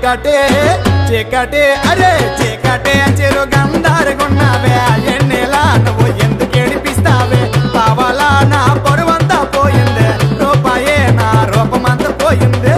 చీకటే చీకటే అరే చీకటే చెరు గంధారగున్నావే ఎన్నెలా నువ్వు ఎందుకు ఏడిపిస్తావే కావాలా నా పొరువంతా పోయిందే రూపాయే నా రూపమంతా పోయిందే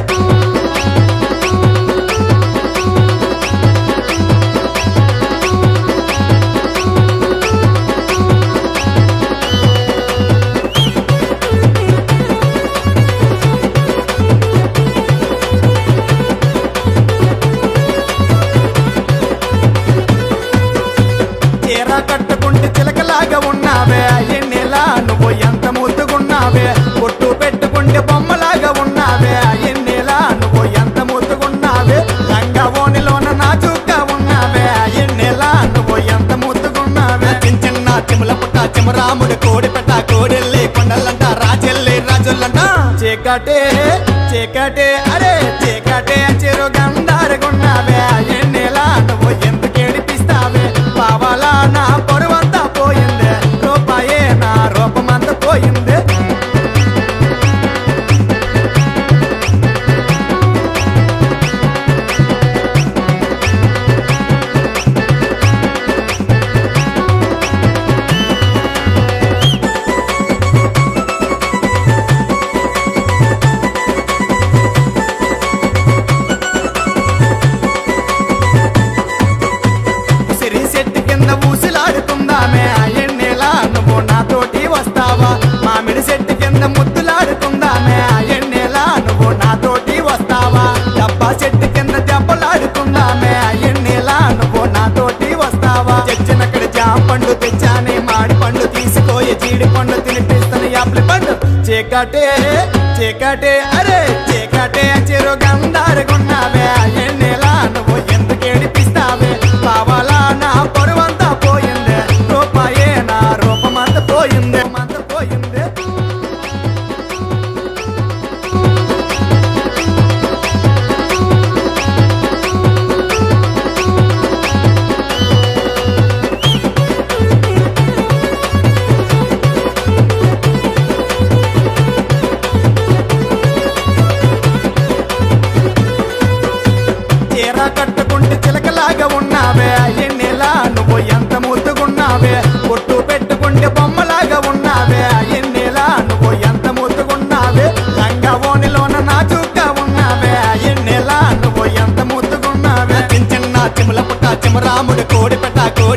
కట్టుకుంటే చిలకలాగా ఉన్నావే ఎన్నెలా నువ్వు ఎంత ముద్దుగున్నావే పొట్టు పెట్టుకుంటే బొమ్మలాగా ఉన్నావే ఎన్నెలా నువ్వు ఎంత ముద్దుగున్నావే లంగవోనిలోన నాజూగ్గా ఉన్నావే ఎన్నెలా నువ్వు ఎంత ముద్దుగున్నావే చిన్న చిముల పుట్ట చిమరాముడు కోడి పెట్ట కోడెల్లి కొండలంట రాజెల్లి రాజులంట చీకటే చీకటే అరే చీకటే చెరు గంధారగున్నావే ఎన్నెలా నువ్వు ఎందుకు ఏడిపిస్తావే కావాలా నా పొరువంతా పోయిందే రూపాయే నా రూపమంతా పోయిందే ఊసిలాడుకుందామే ఎన్నెలా నువ్వు నాతోటి వస్తావా మామిడి చెట్టు కింద ముద్దులాడుకుందామే ఎన్నెలా నువ్వు నాతోటి వస్తావా డబ్బా చెట్టు కింద దెబ్బలాడుకుందామే ఎన్నెలా నువ్వు నాతోటి వస్తావా చచ్చినక్కడ జామ పండు తెచ్చానే మాడి పండు తీసుకోయి జీడి పండు తినిపిస్తాను యాప్లి పండు చీకటే చీకటే అరే చీకటే చెరు గంధారగున్నావే ఎన్నెలా నువ్వు ఎందుకు ఏడిపిస్తావే కావాలా నా పొరువంతా పోయిందే రూపాయే నా రూపమంతా పోయిందే మంతా పోయిందే చీర కట్టుకుంటే చిలకలాగా ఉన్నావే ఎన్నెలా నువ్వు ఎంత ముద్దుగున్నావే పొట్టు పెట్టుకుంటే బొమ్మలాగా ఉన్నావే ఎన్నెలా నువ్వు ఎంత ముద్దుగున్నావే లంగవోనిలోన నాజూగ్గా ఉన్నావే ఎన్నెలా నువ్వు ఎంత ముద్దుగున్నావే చిన్న చిముల పుట్ట చిమరాముడు కోడి పెట్ట కోడి